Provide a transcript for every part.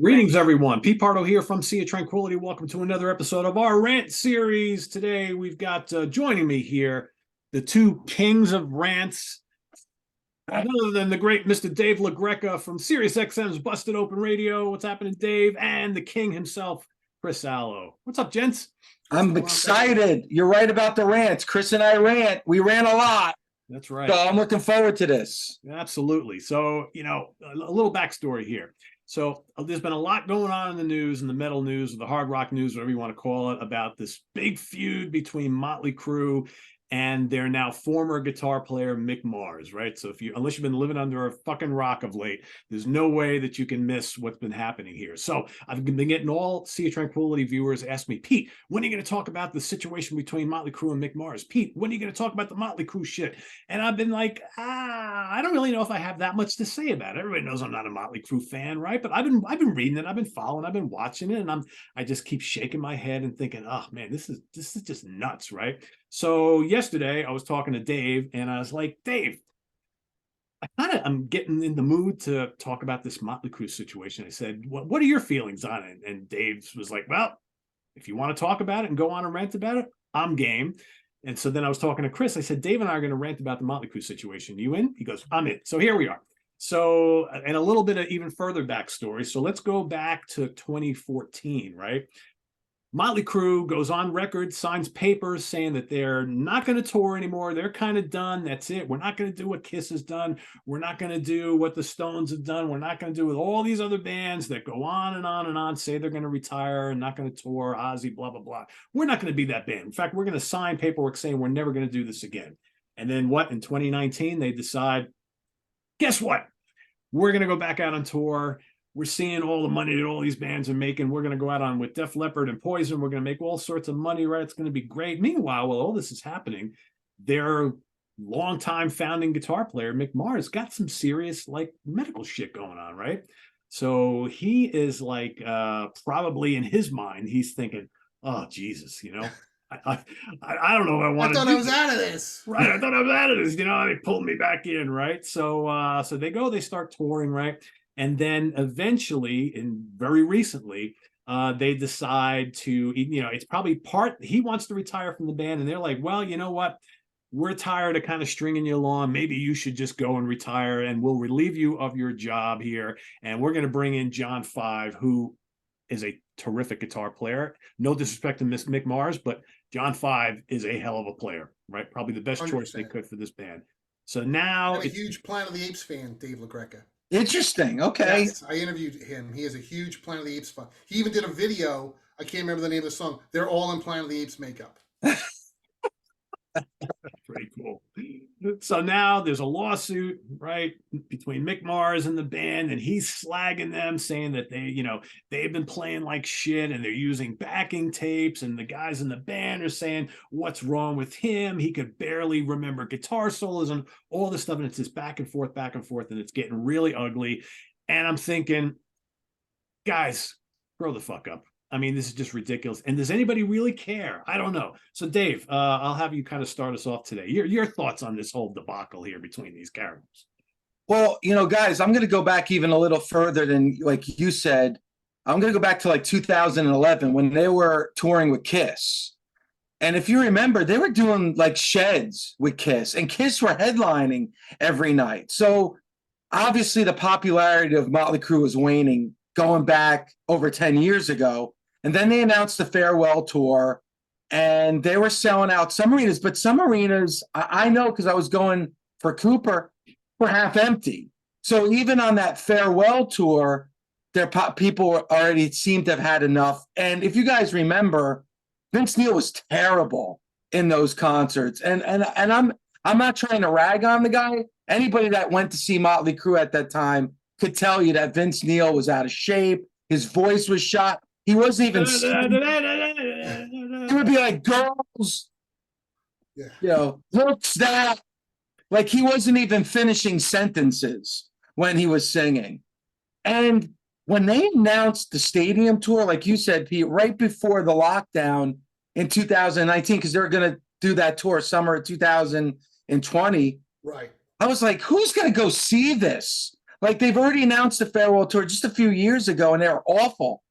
Greetings, everyone. Pete Pardo here from Sea of Tranquility. Welcome to another episode of our RANT series. Today, we've got joining me here the two kings of rants, none other than the great Mr. Dave LaGraca from SiriusXM's Busted Open Radio. What's happening, Dave? And the king himself, Chris Allo. What's up, gents? I'm excited. You're right about the rants. Chris and I rant. We ran a lot. That's right. So I'm looking forward to this. Absolutely. So, a little backstory here. So there's been a lot going on in the news, in the metal news, or the hard rock news, whatever you want to call it, about this big feud between Motley Crue and their now former guitar player, Mick Mars, right? So unless you've been living under a fucking rock of late, there's no way that you can miss what's been happening here. So I've been getting all Sea of Tranquility viewers ask me, Pete, when are you going to talk about the situation between Motley Crue and Mick Mars? Pete, when are you going to talk about the Motley Crue shit? And I've been like, I don't really know if I have that much to say about it. Everybody knows I'm not a Motley Crue fan, right? But I've been reading it, I've been following, I've been watching it, and I just keep shaking my head and thinking, oh man, this is just nuts, right? So yesterday I was talking to Dave and I was like, Dave, I'm getting in the mood to talk about this Motley Crue situation. I said, what are your feelings on it? And Dave was like, well, if you want to talk about it and go on and rant about it, I'm game. And so then I was talking to Chris. I said, Dave and I are going to rant about the Motley Crue situation. You in? He goes, I'm in. So here we are. So, and a little bit of even further backstory. So let's go back to 2014, right? Motley Crue goes on record, signs papers saying that they're not going to tour anymore. They're kind of done. That's it. We're not going to do what Kiss has done. We're not going to do what the Stones have done. We're not going to do with all these other bands that go on and on and on, say they're going to retire and not going to tour, Ozzy, blah, blah, blah. We're not going to be that band. In fact, we're going to sign paperwork saying we're never going to do this again. And then what? In 2019, they decide, guess what? We're going to go back out on tour. We're seeing all the money that all these bands are making. We're going to go out on with Def Leppard and Poison. We're going to make all sorts of money, right? It's going to be great. Meanwhile, while all this is happening, their longtime founding guitar player, Mick Mars, got some serious medical shit going on, right? So he is probably in his mind, he's thinking, oh, Jesus, I don't know if I want to. I thought I was out of this. Right. I thought I was out of this. They pulled me back in, right? So they start touring, right? And then eventually, and very recently, they decide to, it's probably he wants to retire from the band. And they're like, well, you know what? We're tired of kind of stringing you along. Maybe you should just go and retire and we'll relieve you of your job here. And we're going to bring in John Five, who is a terrific guitar player. No disrespect to Mick Mars, but John Five is a hell of a player, right? Probably the best 100%. Choice they could for this band. So now I'm a huge Planet of the Apes fan, Dave LaGraca. Interesting. Okay. Yes, I interviewed him. He is a huge Planet of the Apes fan. He even did a video. I can't remember the name of the song. They're all in Planet of the Apes makeup. Pretty cool. So now there's a lawsuit, right, between Mick Mars and the band, and he's slagging them, saying that they've been playing like shit and they're using backing tapes, and the guys in the band are saying what's wrong with him. He could barely remember guitar solos and all this stuff, and it's just back and forth, and it's getting really ugly. And I'm thinking, guys, grow the fuck up. I mean, this is just ridiculous. And does anybody really care? I don't know. So, Dave, I'll have you kind of start us off today. Your thoughts on this whole debacle here between these characters? Well, guys, I'm going to go back even a little further than like you said. I'm going to go back to 2011 when they were touring with Kiss. And if you remember, they were doing sheds with Kiss, and Kiss were headlining every night. So obviously the popularity of Motley Crue was waning going back over 10 years ago. And then they announced the farewell tour, and they were selling out some arenas, but some arenas, I know because I was going for Cooper, were half empty. So even on that farewell tour, their people already seemed to have had enough. And if you guys remember, Vince Neil was terrible in those concerts. And I'm not trying to rag on the guy. Anybody that went to see Motley Crue at that time could tell you that Vince Neil was out of shape. His voice was shot. He wasn't even. It would be like, girls, looks that. Like he wasn't even finishing sentences when he was singing. And when they announced the stadium tour, like you said, Pete, right before the lockdown in 2019, because they're going to do that tour summer of 2020. Right. I was like, who's going to go see this? Like they've already announced the farewell tour just a few years ago, and they're awful.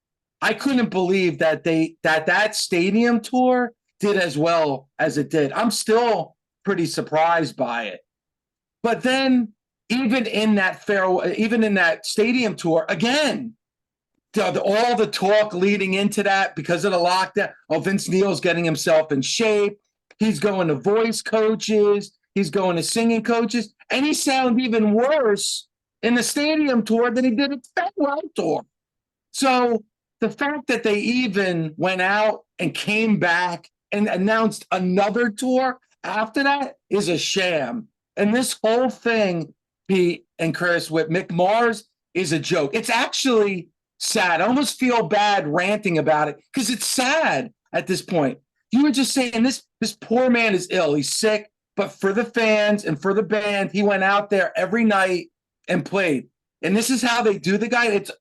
I couldn't believe that that stadium tour did as well as it did. I'm still pretty surprised by it. But then even in that farewell, even in that stadium tour, again, all the talk leading into that because of the lockdown. Oh, Vince Neil's getting himself in shape. He's going to voice coaches. He's going to singing coaches. And he sounded even worse in the stadium tour than he did at the farewell tour. So the fact that they even went out and came back and announced another tour after that is a sham. And this whole thing, Pete and Chris, with Mick Mars is a joke. It's actually sad. I almost feel bad ranting about it because it's sad at this point. You were just saying this poor man is ill. He's sick. But for the fans and for the band, he went out there every night and played. And this is how they do the guy. It's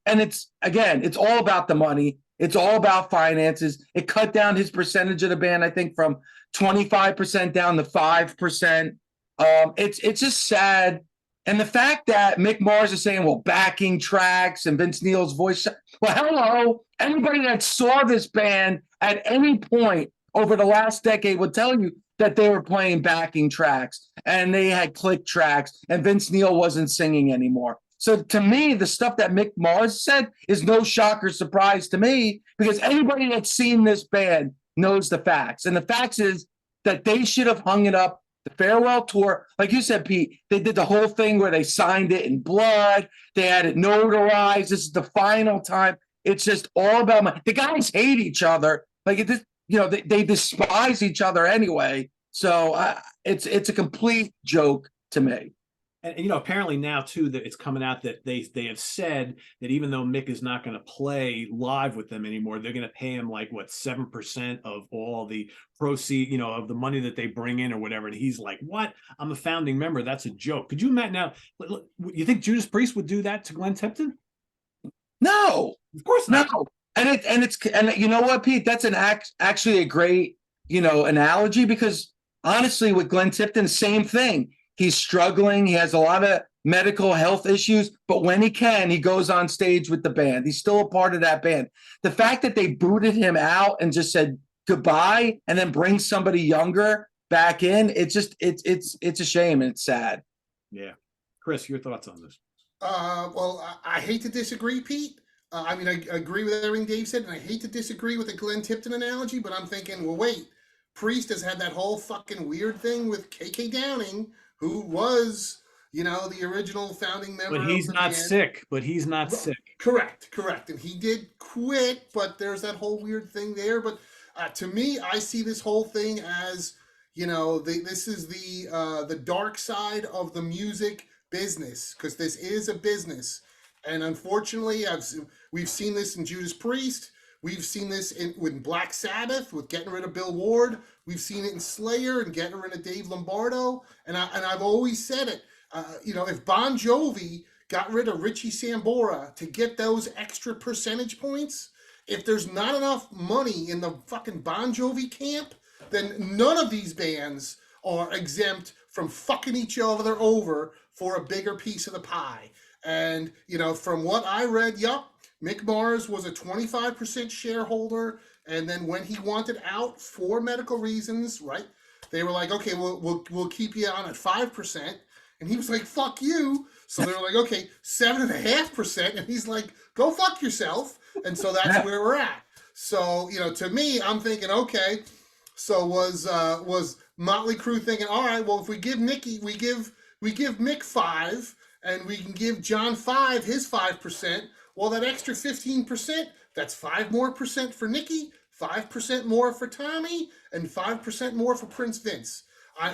all about the money. It's all about finances. It cut down his percentage of the band, I think, from 25% down to 5%. It's just sad. And the fact that Mick Mars is saying, well, backing tracks and Vince Neil's voice. Well, hello. Anybody that saw this band at any point over the last decade would tell you that they were playing backing tracks and they had click tracks and Vince Neil wasn't singing anymore. So to me, the stuff that Mick Mars said is no shock or surprise to me because anybody that's seen this band knows the facts. And the facts is that they should have hung it up. The farewell tour, like you said, Pete, they did the whole thing where they signed it in blood. They had it notarized. This is the final time. It's just all about money. The guys hate each other. Like they despise each other anyway. So it's a complete joke to me. And apparently now too that it's coming out that they have said that even though Mick is not going to play live with them anymore, they're going to pay him like 7% of all the proceeds, of the money that they bring in or whatever. And he's like, "What? I'm a founding member. That's a joke." Could you imagine now? You think Judas Priest would do that to Glenn Tipton? No, of course not. No. And you know what, Pete? That's actually a great analogy because honestly, with Glenn Tipton, same thing. He's struggling. He has a lot of medical health issues, but when he can, he goes on stage with the band. He's still a part of that band. The fact that they booted him out and just said goodbye and then bring somebody younger back in, it's a shame and it's sad. Yeah. Chris, your thoughts on this? Well, I hate to disagree, Pete. I agree with everything Dave said, and I hate to disagree with the Glenn Tipton analogy, but I'm thinking, well, wait, Priest has had that whole fucking weird thing with KK Downing, who was, the original founding member. But he's not sick. Sick. Correct. And he did quit, but there's that whole weird thing there. But to me, I see this whole thing as, this is the dark side of the music business, because this is a business. And unfortunately, we've seen this in Judas Priest. We've seen this with Black Sabbath, with getting rid of Bill Ward. We've seen it in Slayer and getting rid of Dave Lombardo. And I've always said it. If Bon Jovi got rid of Richie Sambora to get those extra percentage points, if there's not enough money in the fucking Bon Jovi camp, then none of these bands are exempt from fucking each other over for a bigger piece of the pie. And, from what I read, Mick Mars was a 25% shareholder, and then when he wanted out for medical reasons, right, they were like, okay, we'll keep you on at 5%, and he was like, fuck you. So they were like, okay, 7.5%, and he's like, go fuck yourself. And so that's where we're at. So to me, I'm thinking, okay, so was Motley Crue thinking, all right, well, if we give Mick 5, and we can give John 5 his 5%. Well, that extra 15%, that's 5% more for Nicky, 5% more for Tommy, and 5% more for Prince Vince.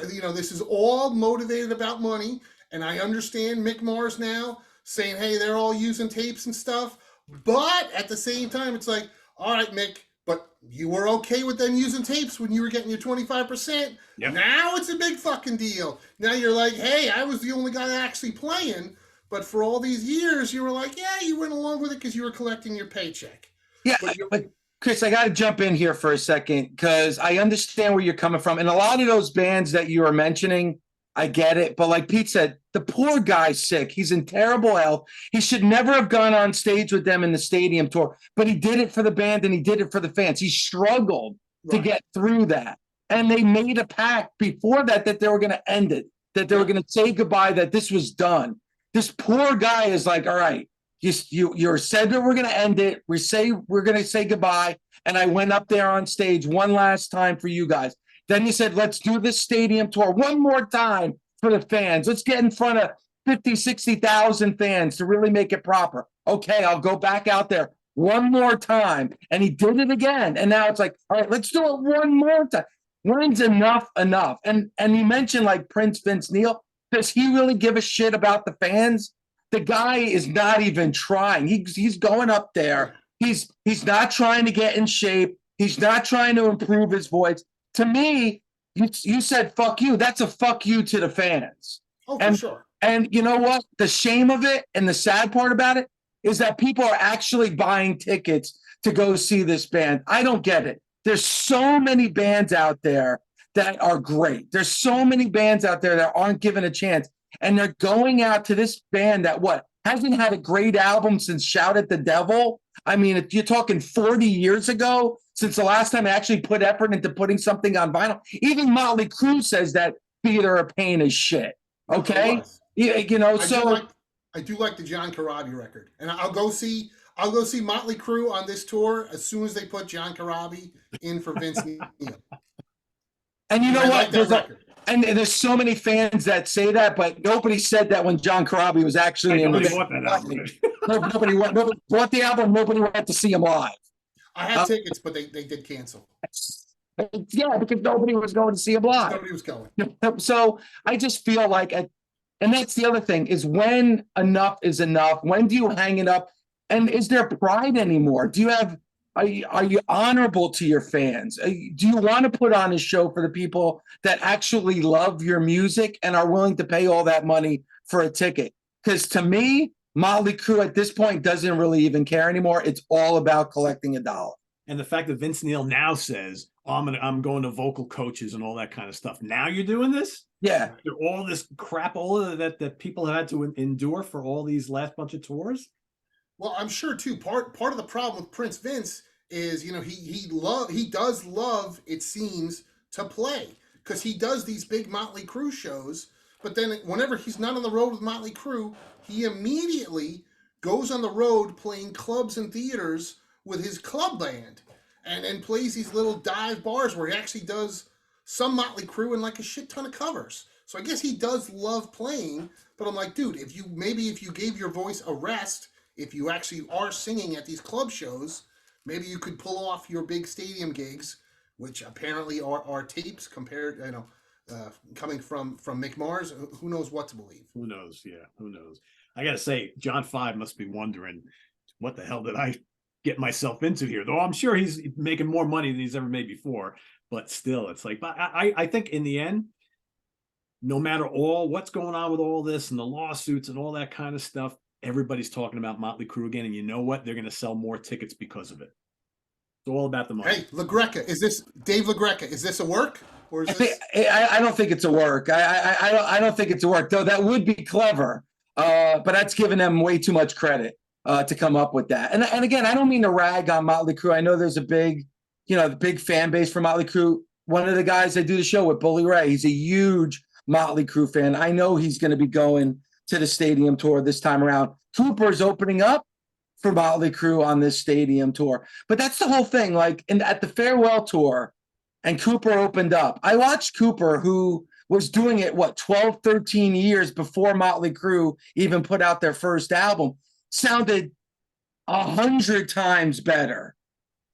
This is all motivated about money, and I understand Mick Mars now saying, hey, they're all using tapes and stuff, but at the same time, it's like, all right, Mick, but you were okay with them using tapes when you were getting your 25%. Yep. Now it's a big fucking deal. Now you're like, hey, I was the only guy actually playing. But for all these years, you were like, yeah, you went along with it because you were collecting your paycheck. Yeah, but Chris, I got to jump in here for a second because I understand where you're coming from. And a lot of those bands that you are mentioning, I get it. But like Pete said, The poor guy's sick. He's in terrible health. He should never have gone on stage with them in the stadium tour, but he did it for the band and he did it for the fans. He struggled to get through that. And they made a pact before that they were going to end it, that they were going to say goodbye, that this was done. This poor guy is like, all right, you said that we're going to end it. We're going to say goodbye. And I went up there on stage one last time for you guys. Then you said, let's do this stadium tour one more time for the fans. Let's get in front of 50, 60,000 fans to really make it proper. Okay, I'll go back out there one more time. And he did it again. And now it's like, all right, let's do it one more time. When's enough? And you mentioned like Prince Vince Neil. Does he really give a shit about the fans? The guy is not even trying. He's going up there. He's not trying to get in shape. He's not trying to improve his voice. To me, you said fuck you. That's a fuck you to the fans. Oh, for sure. And you know what? The shame of it and the sad part about it is that people are actually buying tickets to go see this band. I don't get it. There's so many bands out there that are great. There's so many bands out there that aren't given a chance. And they're going out to this band that hasn't had a great album since Shout at the Devil. I mean, if you're talking 40 years ago, since the last time I actually put effort into putting something on vinyl. Even Motley Crue says that Theater of Pain is shit. Okay? You know, I do like the John Corabi record. And I'll go see Motley Crue on this tour as soon as they put John Corabi in for Vince Neil. And you know what? There's so many fans that say that, but nobody said that when John Corabi was actually in nobody bought that album. Nobody bought the album. Nobody went to see him live. I had tickets, but they did cancel. Yeah, because nobody was going to see him live. Nobody was going. So I just feel like, and that's the other thing, is when enough is enough. When do you hang it up? And is there pride anymore? Are you honorable to your fans? Do you want to put on a show for the people that actually love your music and are willing to pay all that money for a ticket? Because to me, Motley Crue at this point doesn't really even care anymore. It's all about collecting a dollar. And the fact that Vince Neil now says, oh, I'm going to vocal coaches and all that kind of stuff. Now you're doing this? Yeah. After all this crap, all of that people have had to endure for all these last bunch of tours? Well, I'm sure too. Part of the problem with Prince Vince is, you know, he does love, it seems, to play, because he does these big Motley Crue shows. But then whenever he's not on the road with Motley Crue, he immediately goes on the road playing clubs and theaters with his club band, and plays these little dive bars where he actually does some Motley Crue and like a shit ton of covers. So I guess he does love playing. But I'm like, dude, if you gave your voice a rest, if you actually are singing at these club shows, maybe you could pull off your big stadium gigs, which apparently are tapes compared, coming from Mick Mars. Who knows what to believe? Who knows? Yeah, who knows? I got to say, John 5 must be wondering, what the hell did I get myself into here? Though I'm sure he's making more money than he's ever made before. But still, it's like, I think in the end, no matter what's going on with all this and the lawsuits and all that kind of stuff, everybody's talking about Motley Crue again, and you know what? They're going to sell more tickets because of it. It's all about the money. Hey, LaGraca, is this Dave LaGraca? Is this a work, or is this? I don't think it's a work. I don't think it's a work, though. That would be clever, but that's giving them way too much credit to come up with that. And again, I don't mean to rag on Motley Crue. I know there's a big fan base for Motley Crue. One of the guys I do the show with, Bully Ray, he's a huge Motley Crue fan. I know he's going to be going to the stadium tour this time around. Cooper's opening up for Motley Crue on this stadium tour. But that's the whole thing. Like at the farewell tour, and Cooper opened up. I watched Cooper, who was doing it, 12, 13 years before Motley Crue even put out their first album, sounded 100 times better.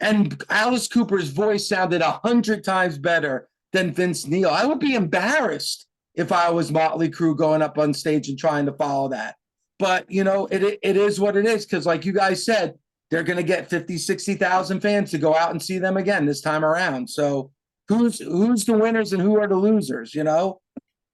And Alice Cooper's voice sounded 100 times better than Vince Neil. I would be embarrassed if I was Motley Crue going up on stage and trying to follow that. But, it is what it is, because like you guys said, they're going to get 50, 60,000 fans to go out and see them again this time around. So who's the winners and who are the losers,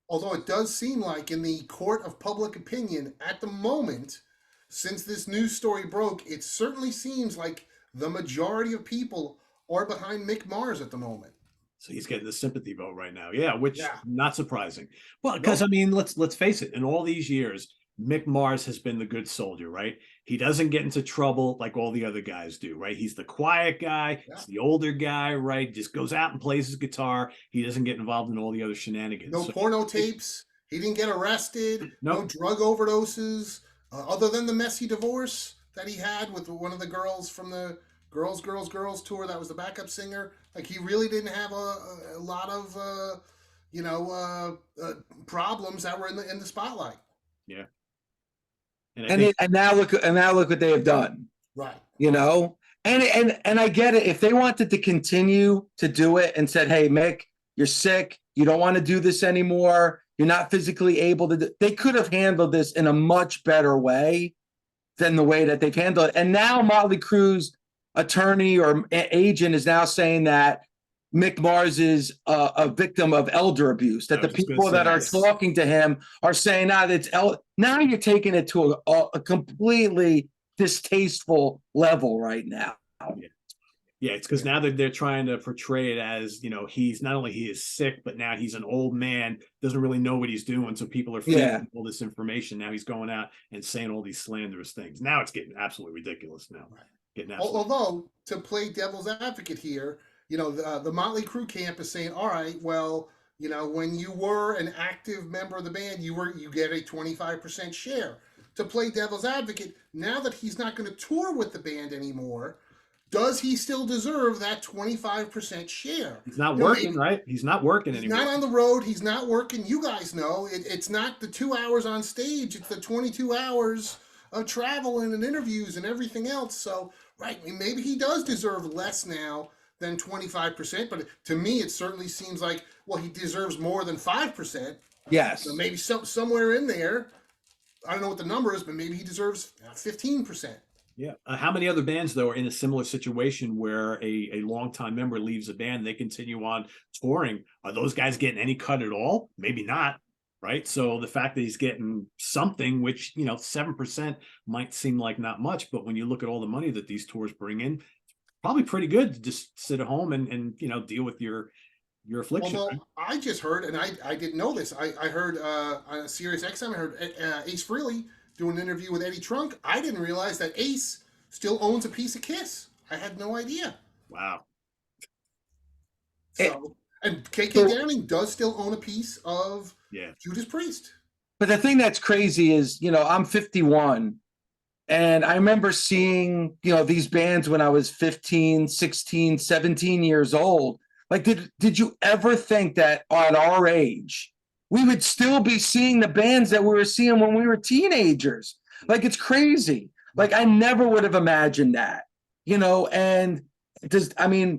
Although it does seem like in the court of public opinion at the moment, since this news story broke, it certainly seems like the majority of people are behind Mick Mars at the moment. So he's getting the sympathy vote right now. Yeah, which Yeah. not surprising. Well, because Nope. I mean, let's face it, in all these years, Mick Mars has been the good soldier, right? He doesn't get into trouble like all the other guys do, right? He's the quiet guy, Yeah. he's the older guy, right? Just goes out and plays his guitar. He doesn't get involved in all the other shenanigans. No So, porno tapes. He didn't get arrested. No nope. drug overdoses. Other than the messy divorce that he had with one of the girls from the Girls tour, that was the backup singer. Like, he really didn't have a lot of problems that were in the spotlight. Yeah. And now look what they have done. Right. You know, and I get it. If they wanted to continue to do it and said, "Hey, Mick, you're sick. You don't want to do this anymore. You're not physically able to," they could have handled this in a much better way than the way that they've handled it. And now Motley Crue's attorney or agent is now saying that Mick Mars is a victim of elder abuse, that the people that are talking to him are saying, now you're taking it to a completely distasteful level right now. Yeah, it's because now that they're trying to portray it as, he's not only he is sick, but now he's an old man, doesn't really know what he's doing. So people are feeding all this information. Now he's going out and saying all these slanderous things. Now it's getting absolutely ridiculous now. Right. Although, to play devil's advocate here, the Motley Crue camp is saying, all right, well, when you were an active member of the band, you get a 25% share. To play devil's advocate, now that he's not going to tour with the band anymore, does he still deserve that 25% share? He's not working, right? He's not working anymore. He's not on the road. He's not working. You guys know it's not the 2 hours on stage. It's the 22 hours of traveling and interviews and everything else. So, right, maybe he does deserve less now than 25%. But to me, it certainly seems like, well, he deserves more than 5%. Yes. So maybe somewhere in there, I don't know what the number is, but maybe he deserves 15%. Yeah. How many other bands, though, are in a similar situation where a longtime member leaves a band, they continue on touring? Are those guys getting any cut at all? Maybe not, right? So the fact that he's getting something, which, 7% might seem like not much, but when you look at all the money that these tours bring in, probably pretty good to just sit at home and deal with your affliction. Although right? I just heard, and I didn't know this, I heard on Sirius XM, I heard Ace Frehley doing an interview with Eddie Trunk. I didn't realize that Ace still owns a piece of Kiss. I had no idea. Wow. So, and KK Downing does still own a piece of Judas Priest. But the thing that's crazy is, I'm 51, and I remember seeing, these bands when I was 15, 16, 17 years old. Like, did you ever think that at our age, we would still be seeing the bands that we were seeing when we were teenagers? Like, it's crazy. Like, I never would have imagined that, and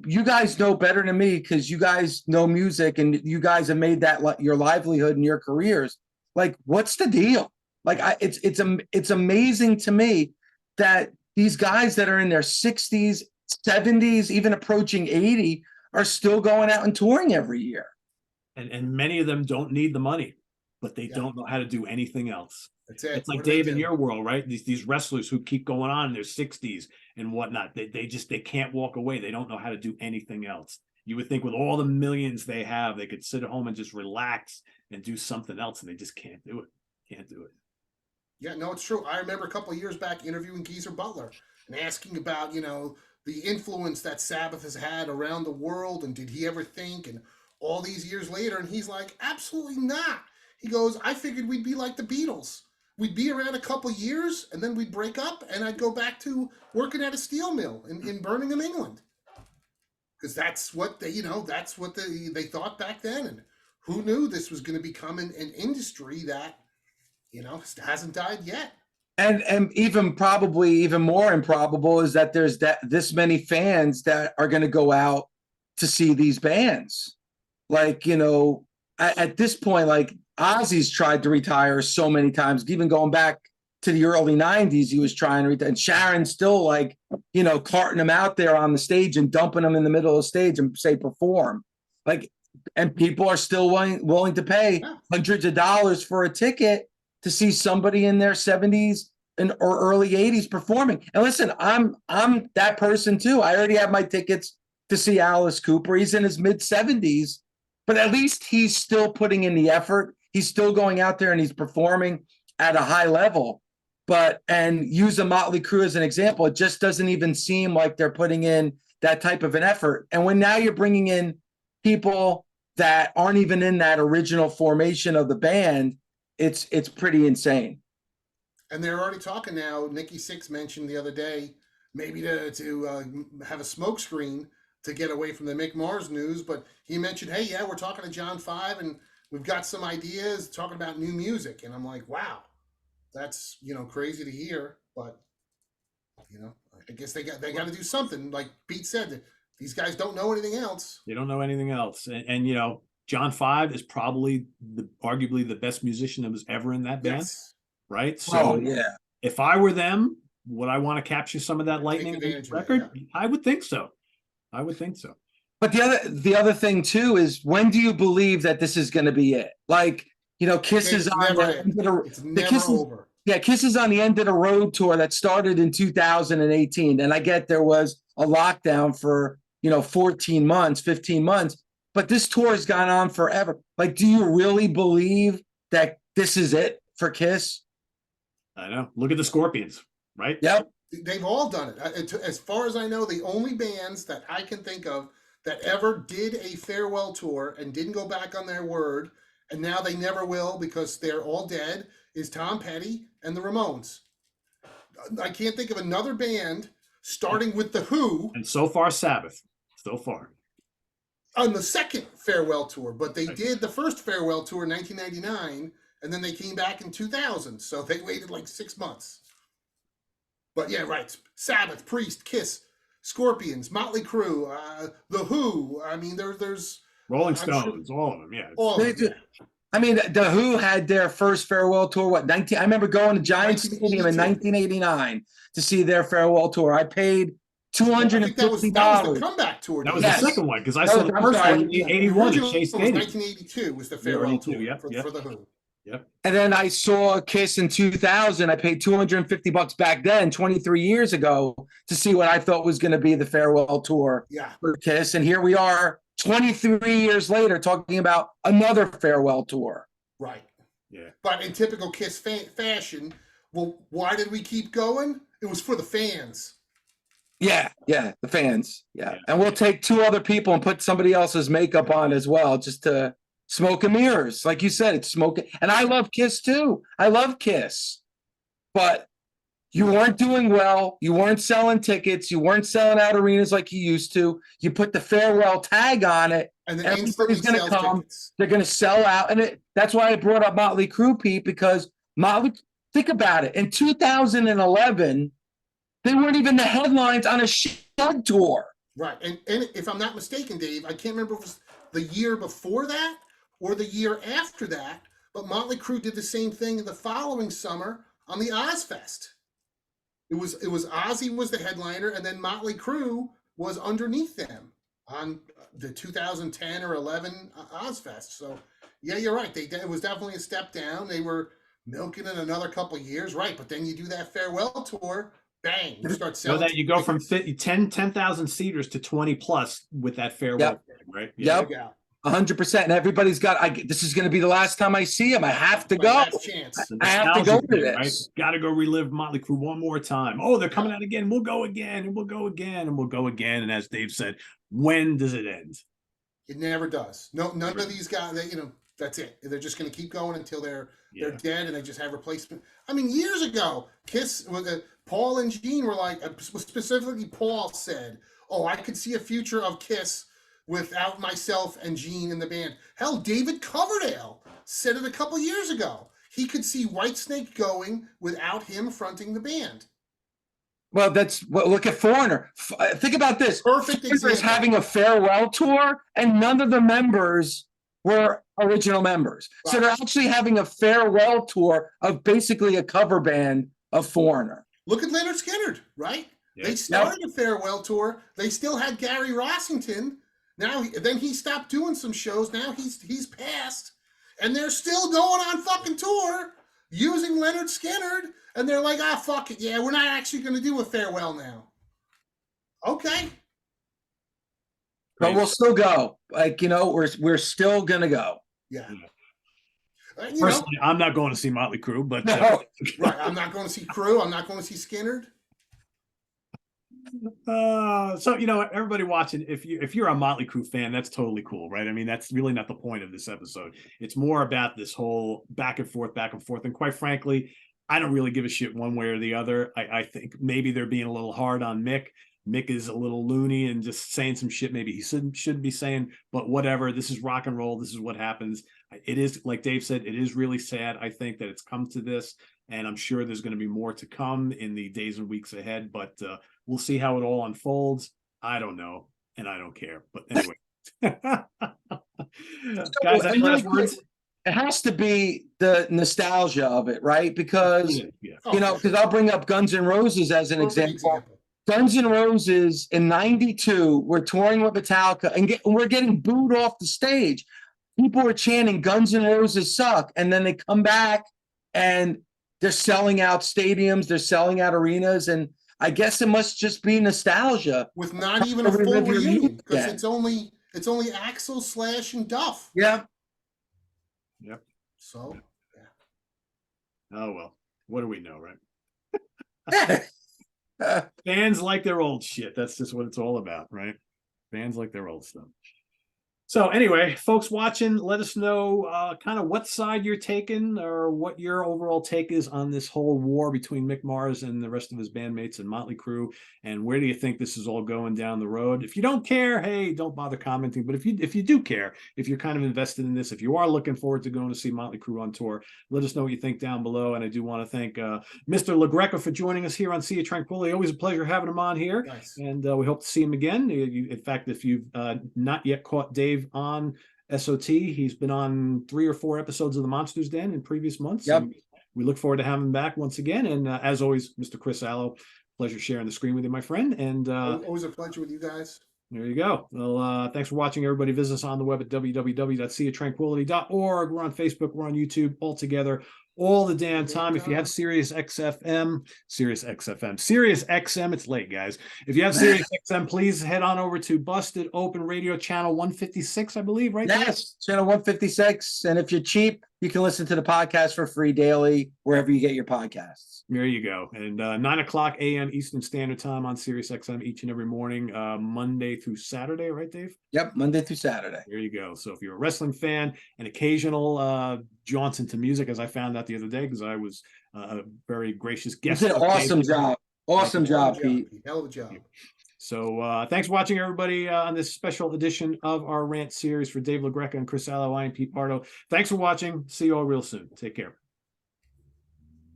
you guys know better than me because you guys know music and you guys have made that your livelihood and your careers. Like, what's the deal? Like, it's amazing to me that these guys that are in their 60s, 70s, even approaching 80 are still going out and touring every year. And many of them don't need the money, but they don't know how to do anything else. That's it. It's like Dave in your world, right? These wrestlers who keep going on in their 60s and whatnot. They can't walk away. They don't know how to do anything else. You would think with all the millions they have, they could sit at home and just relax and do something else, and they just can't do it. Can't do it. Yeah, no, it's true. I remember a couple of years back interviewing Geezer Butler and asking about, the influence that Sabbath has had around the world, and did he ever think, and all these years later, and he's like, absolutely not. He goes, I figured we'd be like the Beatles. We'd be around a couple years, and then we'd break up, and I'd go back to working at a steel mill in Birmingham, England. Because that's what they thought back then, and who knew this was going to become an industry that, hasn't died yet. And probably even more improbable is that there's this many fans that are going to go out to see these bands. Like, at this point, like, Ozzy's tried to retire so many times, even going back to the early 90s, he was trying to retire. And Sharon's still carting him out there on the stage and dumping him in the middle of the stage and say, perform. Like, and people are still willing to pay hundreds of dollars for a ticket to see somebody in their 70s or early 80s performing. And listen, I'm that person too. I already have my tickets to see Alice Cooper. He's in his mid-70s, but at least he's still putting in the effort. He's still going out there and he's performing at a high level. And use the Motley Crue as an example, it just doesn't even seem like they're putting in that type of an effort. And when now you're bringing in people that aren't even in that original formation of the band, it's pretty insane. And they're already talking now. Nikki Sixx mentioned the other day maybe to have a smoke screen to get away from the Mick Mars news. But he mentioned, hey, yeah, we're talking to John 5 and we've got some ideas talking about new music. And I'm like, wow, that's, crazy to hear. But, I guess they got to do something. Like Pete said, these guys don't know anything else. They don't know anything else. And John 5 is probably arguably the best musician that was ever in that band. Yes. Right. So yeah. If I were them, would I want to capture some of that lightning in the record? Yeah. I would think so. But the other thing too is, when do you believe that this is going to be it? Like, Kiss is on the end of it's never over. Kiss is on the end of the road tour that started in 2018. And I get there was a lockdown for, 14 months, 15 months, but this tour has gone on forever. Like, do you really believe that this is it for Kiss? I know. Look at the Scorpions, right? Yep. They've all done it. As far as I know, the only bands that I can think of that ever did a farewell tour and didn't go back on their word, and now they never will because they're all dead, is Tom Petty and the Ramones. I can't think of another band, starting with The Who. And so far, Sabbath. So far. On the second farewell tour, but they did the first farewell tour in 1999, and then they came back in 2000, so they waited like 6 months. But yeah, right. Sabbath, Priest, Kiss, Scorpions, Motley Crue, The Who. I mean, there's Rolling Stones, all of them, yeah. All of them. I mean, The Who had their first farewell tour, I remember going to Giant Stadium in 1989 to see their farewell tour. I paid $250. I think that was the comeback tour. That was the second one, because I saw the first one in 81 at Chase Stadium. 1982 was the farewell tour for The Who. Yep. And then I saw Kiss in 2000. I paid $250 back then, 23 years ago, to see what I thought was going to be the farewell tour for Kiss. And here we are 23 years later talking about another farewell tour. Right. Yeah. But in typical Kiss fashion, well, why did we keep going? It was for the fans. Yeah, the fans. Yeah. And we'll take two other people and put somebody else's makeup on as well, just to smoke and mirrors. Like you said, it's smoking. And I love Kiss too. I love Kiss. But you weren't doing well. You weren't selling tickets. You weren't selling out arenas like you used to. You put the farewell tag on it. And then everybody's going to come. Tickets. They're going to sell out. And that's why I brought up Motley Crue, Pete, because think about it. In 2011, they weren't even the headlines on a shed tour. Right. And if I'm not mistaken, Dave, I can't remember if it was the year before that or the year after that, but Motley Crue did the same thing in the following summer on the Ozfest. It was Ozzy was the headliner, and then Motley Crue was underneath them on the 2010 or 11 Ozfest. So, yeah, you're right. It was definitely a step down. They were milking it another couple of years, right? But then you do that farewell tour, bang, you start selling. So that you go from 10,000 seaters to 20 plus with that farewell, right? Yeah. Yep. 100%. And everybody's got, this is going to be the last time I see him. I have to go. I have to go to this. Right? Got to go relive Motley Crue one more time. Oh, they're coming out again. We'll go again, and we'll go again, and we'll go again. And as Dave said, when does it end? It never does. No, none of these guys, that's it. They're just going to keep going until they're dead, and they just have replacement. I mean, years ago, Kiss, Paul and Gene were like, specifically Paul said, oh, I could see a future of Kiss without myself and Gene in the band. Hell, David Coverdale said it a couple years ago. He could see Whitesnake going without him fronting the band. Well, look at Foreigner. Think about this. Perfect example. Is having a farewell tour, and none of the members were original members. Right. So they're actually having a farewell tour of basically a cover band of Foreigner. Look at Leonard Skinner, right? Yeah. They started a farewell tour. They still had Gary Rossington. Then he stopped doing some shows. Now he's passed, and they're still going on fucking tour using Leonard Skinner. And they're like, fuck it, yeah, we're not actually going to do a farewell now. Okay. But we'll still go. Like, we're still gonna go. Yeah. Personally, I'm not going to see Motley Crue, but No. Right. I'm not going to see Crue. I'm not going to see Skinnerd. So everybody watching, if you're a Motley Crue fan, that's totally cool, right? I mean, that's really not the point of this episode. It's more about this whole back and forth, and quite frankly, I don't really give a shit one way or the other. I think maybe they're being a little hard on Mick. Mick is a little loony and just saying some shit maybe he shouldn't be saying, but whatever. This is rock and roll. This is what happens. It is, like Dave said, it is really sad, I think, that it's come to this, and I'm sure there's going to be more to come in the days and weeks ahead, but we'll see how it all unfolds. I don't know, and I don't care. But anyway. Guys, that's last words. It has to be the nostalgia of it, right? Because, because I'll bring up Guns N' Roses as an example. Guns N' Roses in '92 were touring with Metallica, and we're getting booed off the stage. People were chanting Guns N' Roses suck, and then they come back and they're selling out stadiums, they're selling out arenas, and I guess it must just be nostalgia. With not even a full reunion, because it's only Axl, Slash, and Duff. Yeah. Yep. So, oh well, what do we know, right? Fans like their old shit. That's just what it's all about, right? Fans like their old stuff. So anyway, folks watching, let us know kind of what side you're taking or what your overall take is on this whole war between Mick Mars and the rest of his bandmates and Motley Crue, and where do you think this is all going down the road? If you don't care, hey, don't bother commenting. But if you do care, if you're kind of invested in this, if you are looking forward to going to see Motley Crue on tour, let us know what you think down below. And I do want to thank Mr. LaGraca for joining us here on Sea of Tranquility. Always a pleasure having him on here. Nice. And we hope to see him again. In fact, if you've not yet caught Dave on SOT, he's been on 3 or 4 episodes of the Monsters Den in previous months. Yep. We look forward to having him back once again. And as always, Mr. Chris Allo, pleasure sharing the screen with you, my friend. And always a pleasure with you guys. There you go. Well, thanks for watching, everybody. Visit us on the web at www.seaoftranquility.org. We're on Facebook. We're on YouTube all together all the damn time. If you have Sirius XM, it's late, guys. If you have Sirius XM, please head on over to Busted Open Radio channel 156, I believe, right? Yes, channel 156. And if you're cheap, you can listen to the podcast for free daily, wherever you get your podcasts. There you go. And 9:00 a.m. Eastern Standard Time on Sirius XM each and every morning, Monday through Saturday, right, Dave? Yep, Monday through Saturday. There you go. So if you're a wrestling fan, an occasional jaunts into music, as I found out the other day, because I was a very gracious guest. You did an awesome job. Awesome job, Pete. Hell of a job. So thanks for watching, everybody, on this special edition of our rant series for Dave LaGraca and Chris Allo. I am Pete Pardo. Thanks for watching. See you all real soon. Take care.